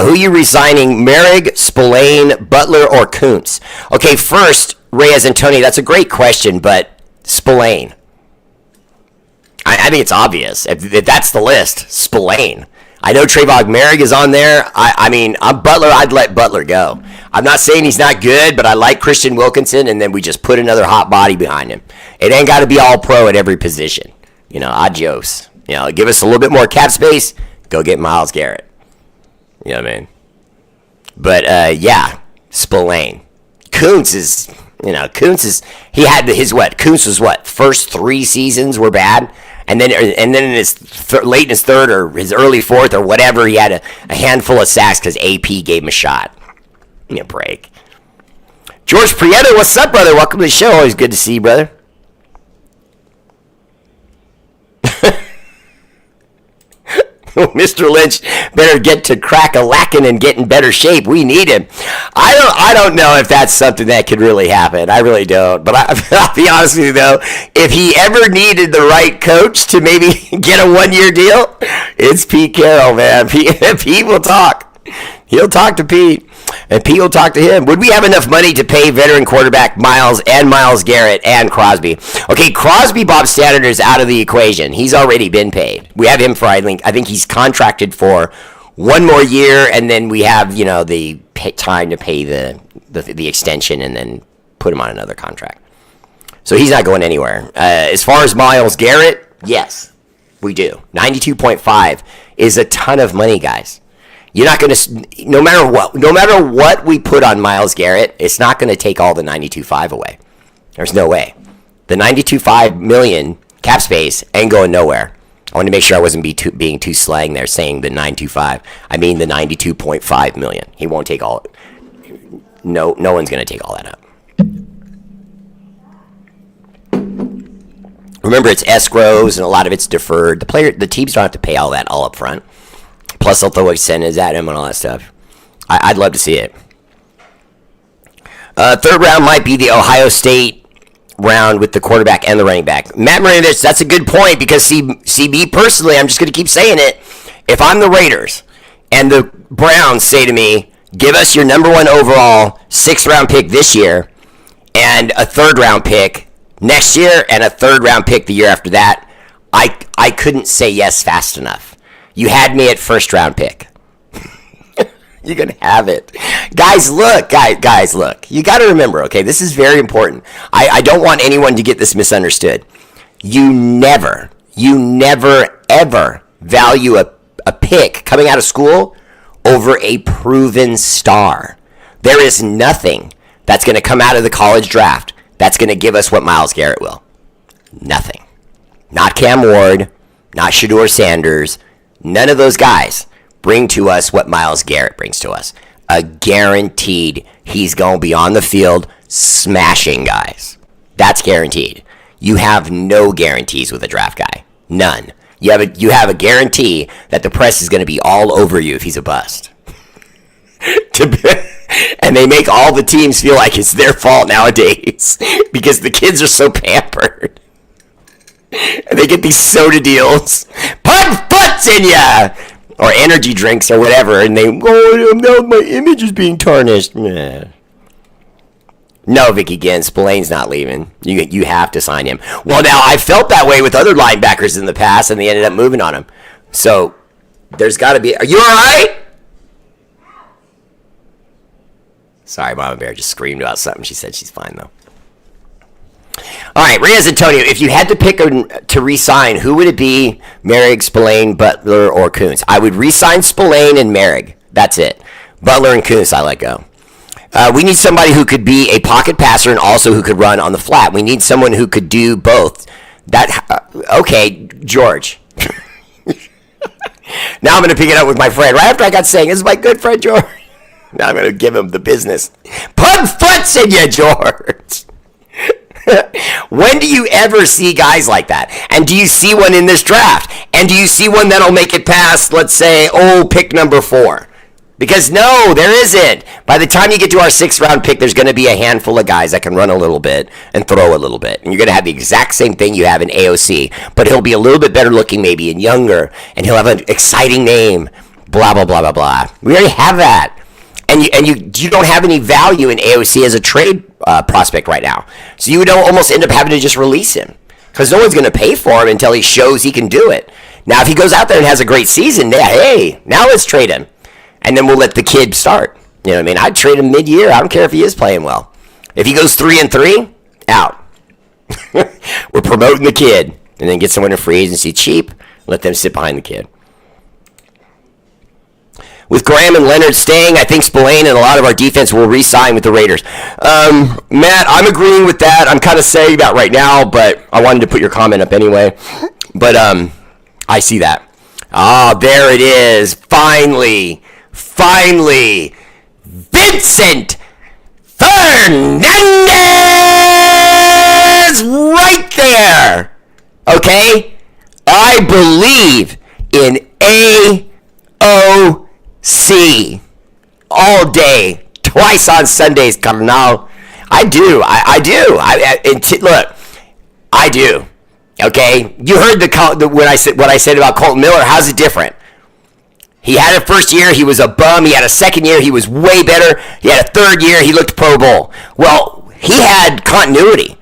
Who you resigning? Merrick, Spillane, Butler, or Kuntz? Okay, first, Reyes and Tony, that's a great question, but Spillane. I think it's obvious. If that's the list, Spillane. I know Trayvon Merrick is on there. I mean, I'm Butler. I'd let Butler go. I'm not saying he's not good, but I like Christian Wilkinson, and then we just put another hot body behind him. It ain't got to be all pro at every position. You know, adios. You know, give us a little bit more cap space. Go get Myles Garrett. You know what I mean? But, yeah, Spillane. Kuntz is, he had Kuntz was what? First 3 seasons were bad. And then in his late in his third or his early fourth or whatever, he had a handful of sacks because AP gave him a shot. Give me a break. George Prieto, what's up, brother? Welcome to the show. Always good to see you, brother. Mr. Lynch better get to crack-a-lacking and get in better shape. We need him. I don't know if that's something that could really happen. I really don't. But I'll be honest with you, though. If he ever needed the right coach to maybe get a 1-year deal, it's Pete Carroll, man. Pete will talk. He'll talk to Pete. And Pete will talk to him. Would we have enough money to pay veteran quarterback Myles Garrett and Crosby? Okay, Crosby, Bob Standard, is out of the equation. He's already been paid. We have him for, I think he's contracted for 1 more year, and then we have, the time to pay the extension and then put him on another contract. So he's not going anywhere. As far as Myles Garrett, yes, we do. 92.5 is a ton of money, guys. You're not going to, no matter what we put on Myles Garrett, it's not going to take all the 92.5 away. There's no way. The 92.5 million cap space ain't going nowhere. I wanted to make sure I wasn't being too slang there saying the 925. I mean the 92.5 million. He won't take all. No one's going to take all that up. Remember, it's escrows and a lot of it's deferred. The teams don't have to pay all that all up front. Plus, they'll throw incentives at him and all that stuff. I'd love to see it. Third round might be the Ohio State round with the quarterback and the running back. Matt Marinovich, that's a good point because, see, me personally, I'm just going to keep saying it. If I'm the Raiders and the Browns say to me, give us your number 1 overall 6th-round pick this year and a 3rd-round pick next year and a 3rd-round pick the year after that, I couldn't say yes fast enough. You had me at 1st-round pick. You're going to have it. Guys, look. You got to remember, okay, this is very important. I don't want anyone to get this misunderstood. You never, ever value a pick coming out of school over a proven star. There is nothing that's going to come out of the college draft that's going to give us what Myles Garrett will. Nothing. Not Cam Ward, not Shedeur Sanders. None of those guys bring to us what Myles Garrett brings to us. A guaranteed he's going to be on the field smashing guys. That's guaranteed. You have no guarantees with a draft guy. None. You have a guarantee that the press is going to be all over you if he's a bust. And they make all the teams feel like it's their fault nowadays because the kids are so pampered. And they get these soda deals. Put butts in ya! Or energy drinks or whatever. And they, now my image is being tarnished. Nah. No, Vicky Ginn, Spillane's not leaving. You have to sign him. Well, now, I felt that way with other linebackers in the past, and they ended up moving on him. So, there's got to be... Are you all right? Sorry, Mama Bear just screamed about something. She said she's fine, though. All right, Reyes Antonio, if you had to pick to re-sign, who would it be? Merrick, Spillane, Butler, or Kuntz? I would re-sign Spillane and Merrick. That's it. Butler and Kuntz, I let go. We need somebody who could be a pocket passer and also who could run on the flat. We need someone who could do both. Okay, George. Now I'm going to pick it up with my friend. Right after I got saying, this is my good friend, George. Now I'm going to give him the business. Put foots in you, George. When do you ever see guys like that? And do you see one in this draft? And do you see one that'll make it past, let's say, pick number 4? Because no, there isn't. By the time you get to our 6th round pick, there's going to be a handful of guys that can run a little bit and throw a little bit. And you're going to have the exact same thing you have in AOC. But he'll be a little bit better looking maybe and younger. And he'll have an exciting name. Blah, blah, blah, blah, blah. We already have that. And you don't have any value in AOC as a trade prospect right now. So you would almost end up having to just release him. Because no one's going to pay for him until he shows he can do it. Now, if he goes out there and has a great season, hey, now let's trade him. And then we'll let the kid start. You know what I mean? I'd trade him mid-year. I don't care if he is playing well. If he goes 3-3, out. We're promoting the kid. And then get someone in free agency cheap. Let them sit behind the kid. With Graham and Leonard staying, I think Spillane and a lot of our defense will re-sign with the Raiders. Matt, I'm agreeing with that. I'm kind of saying that right now, but I wanted to put your comment up anyway. But I see that. There it is. Finally, Vincent Fernandez right there. Okay? I believe in AOC all day, twice on Sundays, carnal. I do. Look, I do. Okay? You heard what I said about Colton Miller. How's it different? He had a first year, he was a bum. He had a second year, he was way better. He had a third year, he looked Pro Bowl. Well, he had continuity.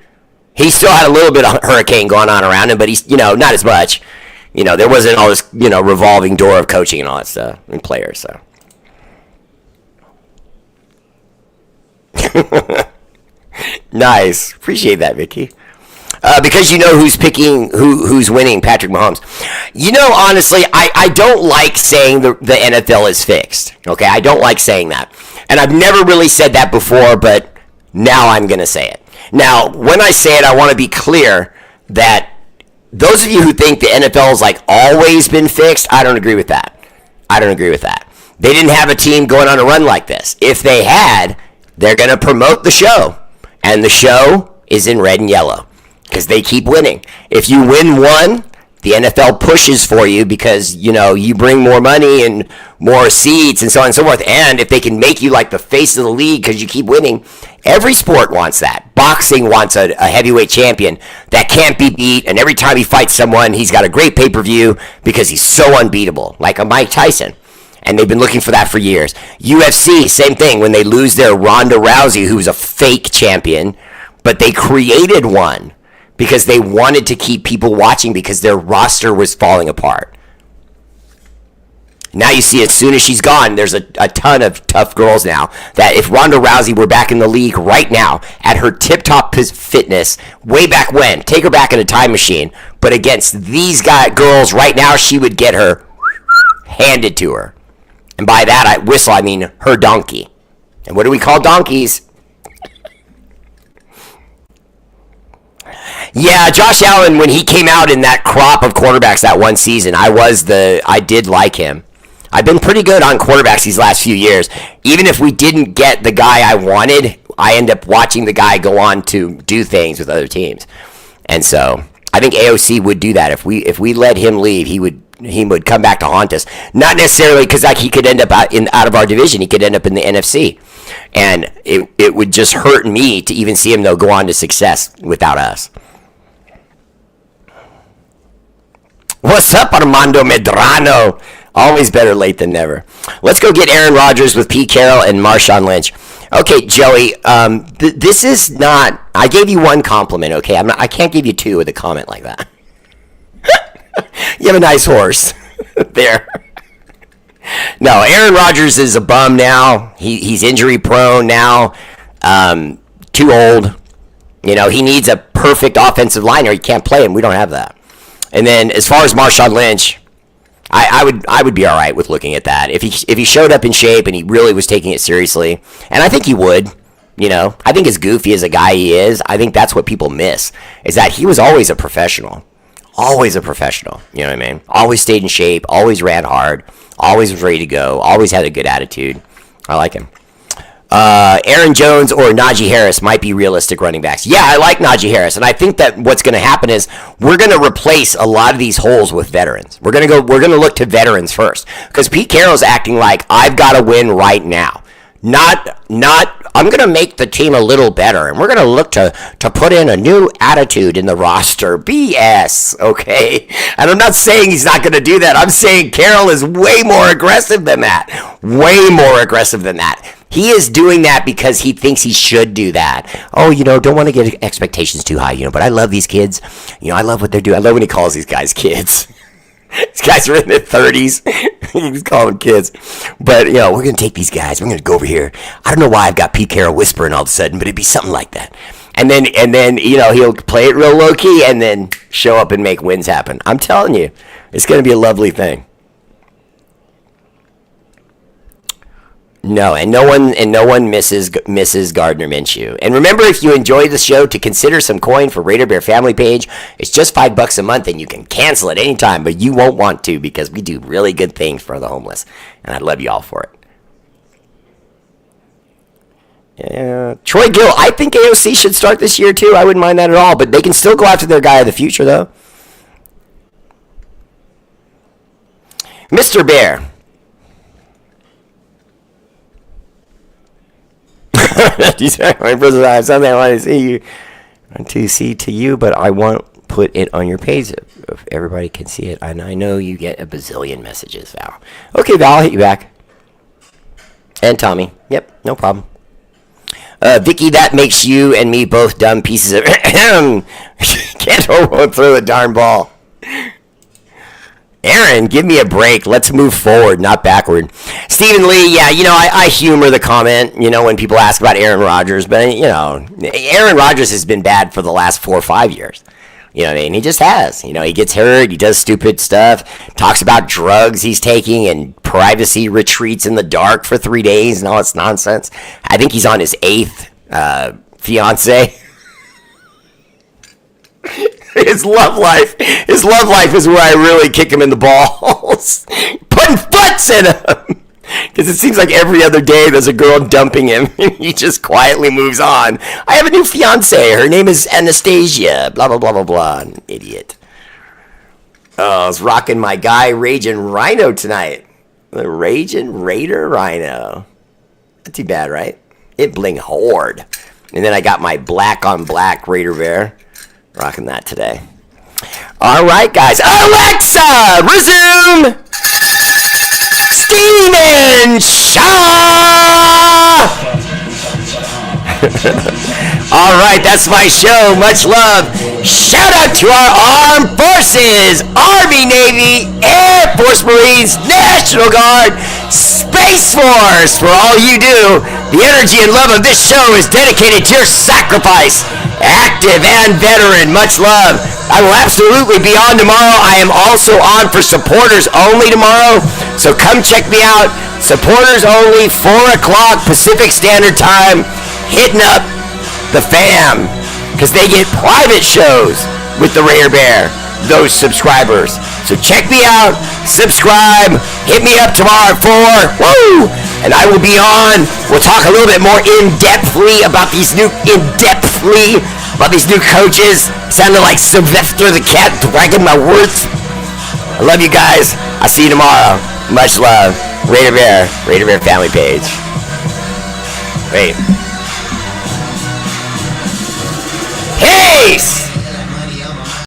He still had a little bit of hurricane going on around him, but he's, not as much. There wasn't all this, revolving door of coaching and all that stuff and players, so. Nice. Appreciate that, Vicky. Because you know who's picking, who's winning, Patrick Mahomes. Honestly, I don't like saying the NFL is fixed. Okay, I don't like saying that. And I've never really said that before, but now I'm going to say it. Now, when I say it, I want to be clear that those of you who think the NFL has always been fixed, I don't agree with that. They didn't have a team going on a run like this. If they had, they're going to promote the show. And the show is in red and yellow. Because they keep winning. If you win one, the NFL pushes for you because, you bring more money and more seats and so on and so forth. And if they can make you like the face of the league because you keep winning, every sport wants that. Boxing wants a heavyweight champion that can't be beat. And every time he fights someone, he's got a great pay-per-view because he's so unbeatable, like a Mike Tyson. And they've been looking for that for years. UFC, same thing. When they lose their Ronda Rousey, who's a fake champion, but they created one. Because they wanted to keep people watching because their roster was falling apart. Now you see, as soon as she's gone, there's a ton of tough girls now. That if Ronda Rousey were back in the league right now, at her tip-top fitness, way back when, take her back in a time machine, but against these girls right now, she would get her handed to her. And by that, I mean her donkey. And what do we call donkeys? Yeah, Josh Allen, when he came out in that crop of quarterbacks that one season, I did like him. I've been pretty good on quarterbacks these last few years. Even if we didn't get the guy I wanted, I end up watching the guy go on to do things with other teams. And so I think AOC would do that. If we let him leave, he would come back to haunt us. Not necessarily because like he could end up out of our division. He could end up in the NFC. And it would just hurt me to even see him, though, go on to success without us. What's up, Armando Medrano? Always better late than never. Let's go get Aaron Rodgers with Pete Carroll and Marshawn Lynch. Okay, Joey, this is not... I gave you one compliment, okay? I can't give you two with a comment like that. You have a nice horse. There. No, Aaron Rodgers is a bum now. He's injury prone now. Too old. You know, he needs a perfect offensive line or he can't play him. We don't have that. And then as far as Marshawn Lynch, I would be all right with looking at that. If he showed up in shape and he really was taking it seriously, and I think he would, you know. I think as goofy as a guy he is, I think that's what people miss, is that he was always a professional. Always a professional, you know what I mean? Always stayed in shape, always ran hard, always was ready to go, always had a good attitude. I like him. Aaron Jones or Najee Harris might be realistic running backs. Yeah, I like Najee Harris, and I think that what's going to happen is we're going to replace a lot of these holes with veterans. We're going to look to veterans first, because Pete Carroll's acting like I've got to win right now. Not I'm going to make the team a little better, and we're going to look to put in a new attitude in the roster. BS, okay? And I'm not saying he's not going to do that. I'm saying Carroll is way more aggressive than that. Way more aggressive than that. He is doing that because he thinks he should do that. Oh, you know, don't want to get expectations too high, you know, but I love these kids. You know, I love what they're doing. I love when he calls these guys kids. These guys are in their 30s. He's calling them kids. But, you know, we're going to take these guys. We're going to go over here. I don't know why I've got Pete Carroll whispering all of a sudden, but it'd be something like that. And then you know, he'll play it real low-key and then show up and make wins happen. I'm telling you, it's going to be a lovely thing. No, and no one misses Gardner Minshew. And remember, if you enjoy the show, to consider some coin for R8R Bear family page. It's just $5 a month, and you can cancel it anytime, but you won't want to because we do really good things for the homeless, and I love you all for it. Yeah, Troy Gill. I think AOC should start this year too. I wouldn't mind that at all, but they can still go after their guy of the future, though. Mr. Bear. My brother, I have something I want to see to you, but I won't put it on your page if everybody can see it. And I know you get a bazillion messages, Val. Okay, Val, I'll hit you back. And Tommy. Yep, no problem. Vicky, that makes you and me both dumb pieces of... Can't hold through the darn ball. Aaron, give me a break. Let's move forward, not backward. Stephen Lee, yeah, you know, I humor the comment, you know, when people ask about Aaron Rodgers, but, you know, Aaron Rodgers has been bad for the last 4 or 5 years. You know what I mean? He just has. You know, he gets hurt, he does stupid stuff, talks about drugs he's taking and privacy retreats in the dark for 3 days and all this nonsense. I think he's on his 8th fiance. His love life is where I really kick him in the balls. Putting butts in him. Because it seems like every other day there's a girl dumping him and he just quietly moves on. I have a new fiance. Her name is Anastasia. Blah, blah, blah, blah, blah. An idiot. Oh, I was rocking my guy Raging Rhino tonight. The Raging R8R Rhino. Not too bad, right? It bling hard. And then I got my black on black R8R Bear. Rocking that today. All right, guys. Alexa, resume. Steven Shaw. All right, that's my show. Much love. Shout out to our armed forces: Army, Navy, Air Force, Marines, National Guard, Space Force. For all you do, the energy and love of this show is dedicated to your sacrifice. Active and veteran, much love. I will absolutely be on tomorrow. I am also on for supporters only tomorrow, so come check me out. Supporters only, 4 o'clock Pacific Standard Time, hitting up the fam, because they get private shows with the R8R Bear, those subscribers. So check me out, subscribe, hit me up tomorrow at 4. Woo! And I will be on. We'll talk a little bit more in-depthly about these new coaches. Sounding like Sylvester the Cat dragging my words. I love you guys. I'll see you tomorrow. Much love. R8RBEAR family page. Wait. Peace!